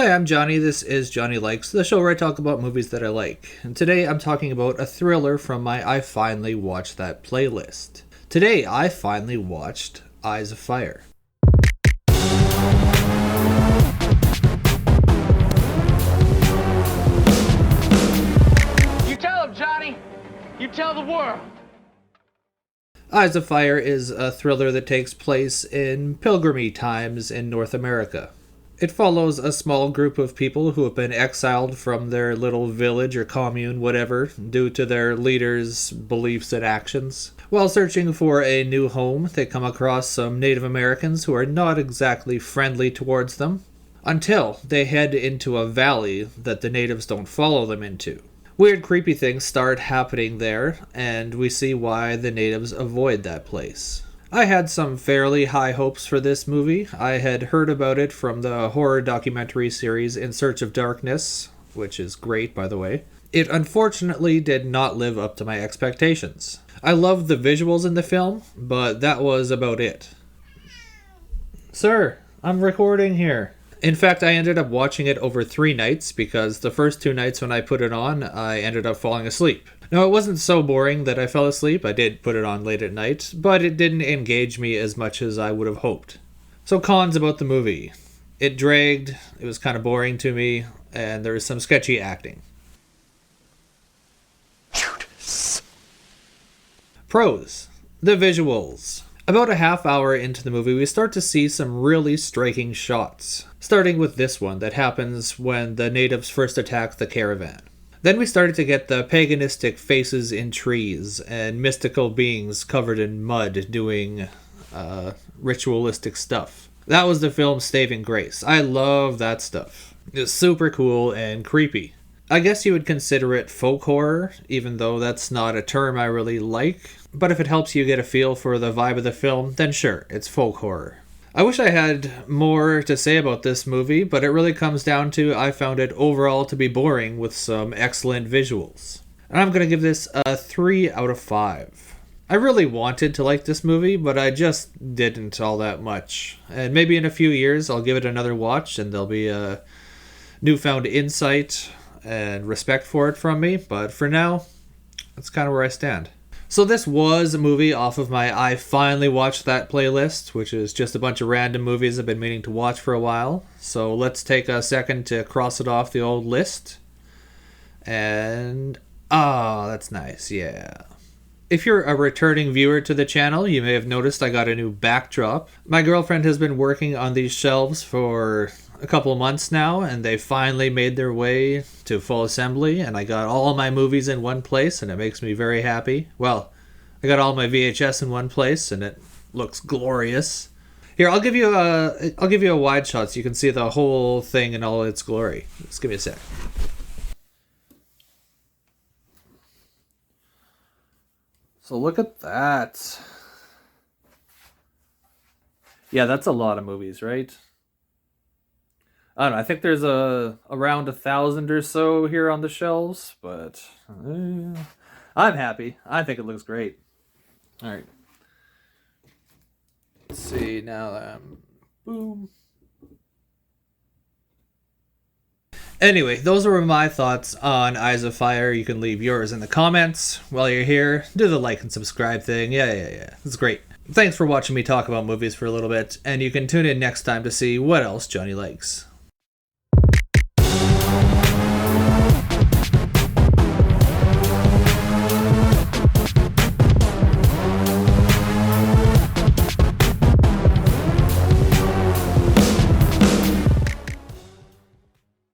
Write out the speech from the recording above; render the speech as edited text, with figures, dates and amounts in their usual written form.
Hi, I'm Johnny. This is Johnny Likes, the show where I talk about movies that I like. And today I'm talking about a thriller from my I Finally Watched That playlist. Today I finally watched Eyes of Fire. You tell him, Johnny. You tell the world. Eyes of Fire is a thriller that takes place in pilgrimy times in North America. It follows a small group of people who have been exiled from their little village or commune, whatever, due to their leaders' beliefs and actions. While searching for a new home, they come across some Native Americans who are not exactly friendly towards them, until they head into a valley that the natives don't follow them into. Weird, creepy things start happening there, and we see why the natives avoid that place. I had some fairly high hopes for this movie. I had heard about it from the horror documentary series In Search of Darkness, which is great, by the way. It unfortunately did not live up to my expectations. I loved the visuals in the film, but that was about it. Sir, I'm recording here. In fact, I ended up watching it over 3 nights because the first 2 nights when I put it on, I ended up falling asleep. Now, it wasn't so boring that I fell asleep. I did put it on late at night, but it didn't engage me as much as I would have hoped. So, cons about the movie. It dragged, it was kind of boring to me, and there was some sketchy acting. Pros. The visuals. About a half hour into the movie, we start to see some really striking shots. Starting with this one that happens when the natives first attack the caravan. Then we started to get the paganistic faces in trees and mystical beings covered in mud doing ritualistic stuff. That was the film's saving grace. I love that stuff. It's super cool and creepy. I guess you would consider it folk horror, even though that's not a term I really like. But if it helps you get a feel for the vibe of the film, then sure, it's folk horror. I wish I had more to say about this movie, but it really comes down to I found it overall to be boring with some excellent visuals. And I'm going to give this a 3 out of 5. I really wanted to like this movie, but I just didn't all that much. And maybe in a few years I'll give it another watch and there'll be a newfound insight and respect for it from me, but for now, that's kind of where I stand. So this was a movie off of my I Finally Watched That playlist, which is just a bunch of random movies I've been meaning to watch for a while. So let's take a second to cross it off the old list. And, that's nice, yeah. If you're a returning viewer to the channel, you may have noticed I got a new backdrop. My girlfriend has been working on these shelves for a couple of months now, and they finally made their way to full assembly, and I got all my movies in one place, and it makes me very happy. Well, I got all my VHS in one place, and it looks glorious. Here, I'll give you a wide shot so you can see the whole thing in all its glory. Just give me a sec. So look at that. Yeah, that's a lot of movies, right? I don't know, I think there's around 1,000 or so here on the shelves, but I'm happy. I think it looks great. All right. Let's see, now, boom. Anyway, those were my thoughts on Eyes of Fire. You can leave yours in the comments. While you're here, do the like and subscribe thing. Yeah. It's great. Thanks for watching me talk about movies for a little bit, and you can tune in next time to see what else Johnny likes.